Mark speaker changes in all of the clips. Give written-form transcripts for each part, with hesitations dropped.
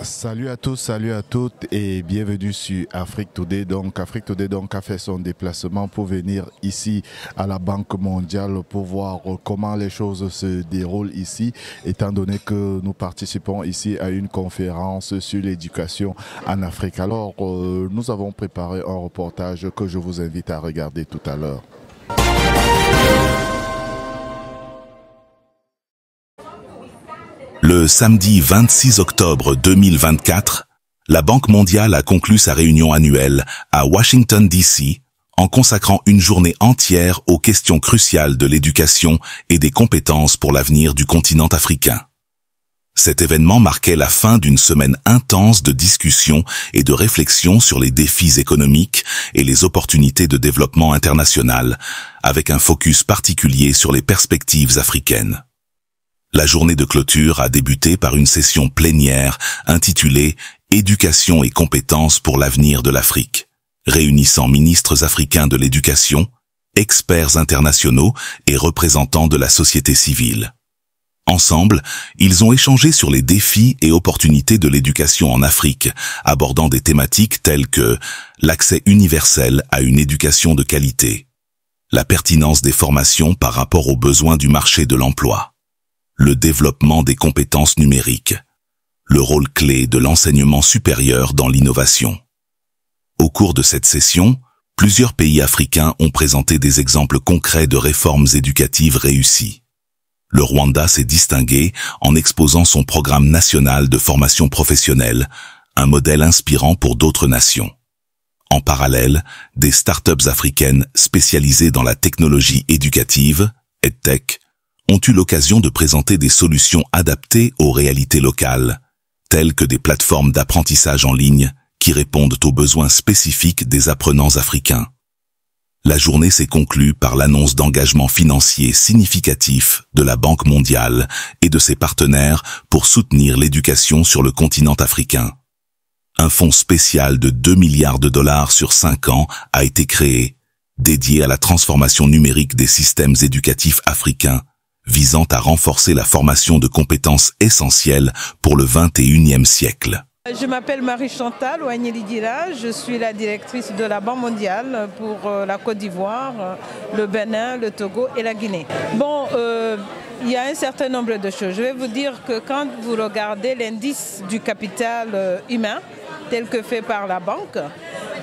Speaker 1: Salut à tous, salut à toutes et bienvenue sur Afrique Today. Afrique Today a fait son déplacement pour venir ici à la Banque mondiale pour voir comment les choses se déroulent ici, étant donné que nous participons ici à une conférence sur l'éducation en Afrique. Alors, nous avons préparé un reportage que je vous invite à regarder tout à l'heure.
Speaker 2: Le samedi 26 octobre 2024, la Banque mondiale a conclu sa réunion annuelle à Washington, D.C., en consacrant une journée entière aux questions cruciales de l'éducation et des compétences pour l'avenir du continent africain. Cet événement marquait la fin d'une semaine intense de discussions et de réflexions sur les défis économiques et les opportunités de développement international, avec un focus particulier sur les perspectives africaines. La journée de clôture a débuté par une session plénière intitulée « Éducation et compétences pour l'avenir de l'Afrique », réunissant ministres africains de l'éducation, experts internationaux et représentants de la société civile. Ensemble, ils ont échangé sur les défis et opportunités de l'éducation en Afrique, abordant des thématiques telles que l'accès universel à une éducation de qualité, la pertinence des formations par rapport aux besoins du marché de l'emploi, le développement des compétences numériques, le rôle clé de l'enseignement supérieur dans l'innovation. Au cours de cette session, plusieurs pays africains ont présenté des exemples concrets de réformes éducatives réussies. Le Rwanda s'est distingué en exposant son programme national de formation professionnelle, un modèle inspirant pour d'autres nations. En parallèle, des startups africaines spécialisées dans la technologie éducative, EdTech, ont eu l'occasion de présenter des solutions adaptées aux réalités locales, telles que des plateformes d'apprentissage en ligne qui répondent aux besoins spécifiques des apprenants africains. La journée s'est conclue par l'annonce d'engagements financiers significatifs de la Banque mondiale et de ses partenaires pour soutenir l'éducation sur le continent africain. Un fonds spécial de 2 milliards de dollars sur 5 ans a été créé, dédié à la transformation numérique des systèmes éducatifs africains, visant à renforcer la formation de compétences essentielles pour le XXIe siècle.
Speaker 3: Je m'appelle Marie-Chantal Ouagnelidira, je suis la directrice de la Banque mondiale pour la Côte d'Ivoire, le Bénin, le Togo et la Guinée. Il y a un certain nombre de choses. Je vais vous dire que quand vous regardez l'indice du capital humain, tel que fait par la Banque,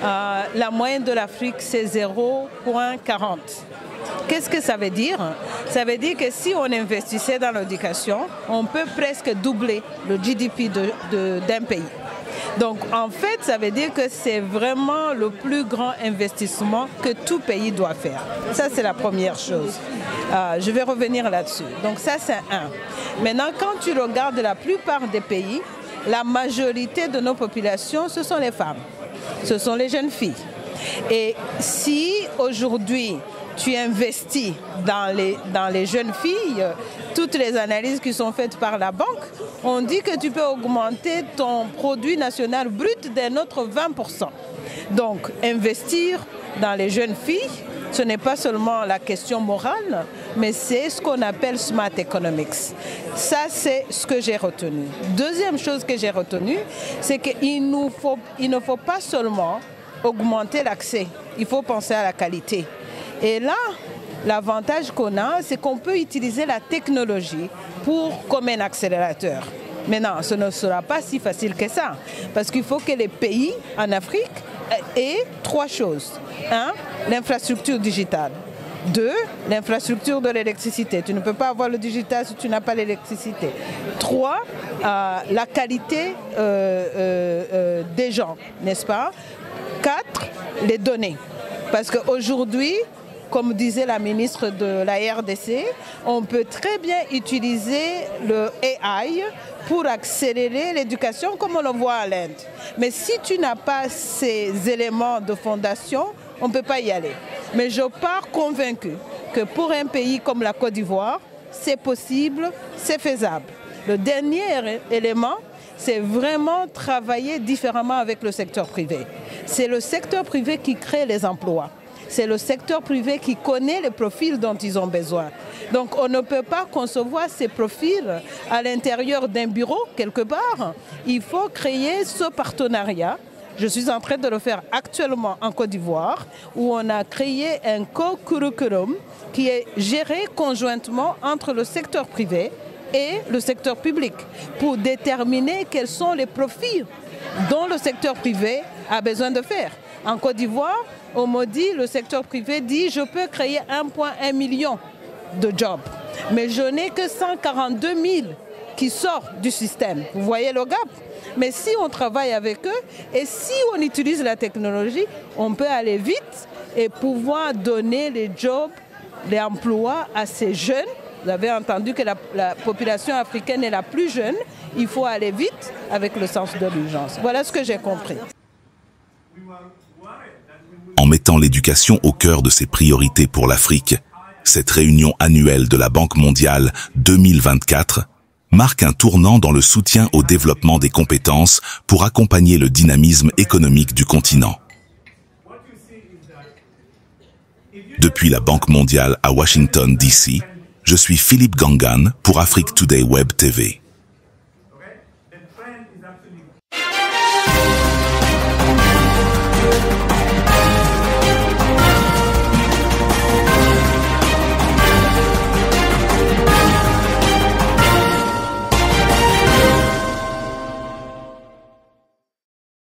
Speaker 3: la moyenne de l'Afrique, c'est 0,40. Qu'est-ce que ça veut dire? Ça veut dire que si on investissait dans l'éducation, on peut presque doubler le GDP d'un pays. Donc en fait, ça veut dire que c'est vraiment le plus grand investissement que tout pays doit faire. Ça, c'est la première chose. Je vais revenir là-dessus. Donc ça, c'est un. Maintenant, quand tu regardes la plupart des pays, la majorité de nos populations, ce sont les femmes. Ce sont les jeunes filles. Et si aujourd'hui, tu investis dans les jeunes filles, toutes les analyses qui sont faites par la banque, on dit que tu peux augmenter ton produit national brut d'un autre 20%. Donc, investir dans les jeunes filles, ce n'est pas seulement la question morale, mais c'est ce qu'on appelle smart economics. Ça, c'est ce que j'ai retenu. Deuxième chose que j'ai retenue, c'est qu'il ne faut pas seulement augmenter l'accès, il faut penser à la qualité. Et là, l'avantage qu'on a, c'est qu'on peut utiliser la technologie comme un accélérateur. Maintenant, ce ne sera pas si facile que ça, parce qu'il faut que les pays en Afrique aient 3 choses. 1, l'infrastructure digitale. 2, l'infrastructure de l'électricité. Tu ne peux pas avoir le digital si tu n'as pas l'électricité. 3, la qualité des gens, n'est-ce pas? 4, les données. Parce qu'aujourd'hui, comme disait la ministre de la RDC, on peut très bien utiliser le AI pour accélérer l'éducation comme on le voit à l'Inde. Mais si tu n'as pas ces éléments de fondation, on ne peut pas y aller. Mais je pars convaincue que pour un pays comme la Côte d'Ivoire, c'est possible, c'est faisable. Le dernier élément, c'est vraiment travailler différemment avec le secteur privé. C'est le secteur privé qui crée les emplois. c'est le secteur privé qui connaît les profils dont ils ont besoin. Donc on ne peut pas concevoir ces profils à l'intérieur d'un bureau quelque part. Il faut créer ce partenariat. Je suis en train de le faire actuellement en Côte d'Ivoire, où on a créé un co-curriculum qui est géré conjointement entre le secteur privé et le secteur public pour déterminer quels sont les profils dont le secteur privé a besoin de faire. En Côte d'Ivoire, on me dit, le secteur privé dit, je peux créer 1,1 million de jobs, mais je n'ai que 142 000 qui sortent du système. Vous voyez le gap? Mais si on travaille avec eux et si on utilise la technologie, on peut aller vite et pouvoir donner les jobs, les emplois à ces jeunes. Vous avez entendu que la population africaine est la plus jeune. Il faut aller vite avec le sens de l'urgence. Voilà ce que j'ai compris.
Speaker 2: En mettant l'éducation au cœur de ses priorités pour l'Afrique, cette réunion annuelle de la Banque mondiale 2024 marque un tournant dans le soutien au développement des compétences pour accompagner le dynamisme économique du continent. Depuis la Banque mondiale à Washington, D.C., je suis Philippe Gangan pour Afrique Today Web TV.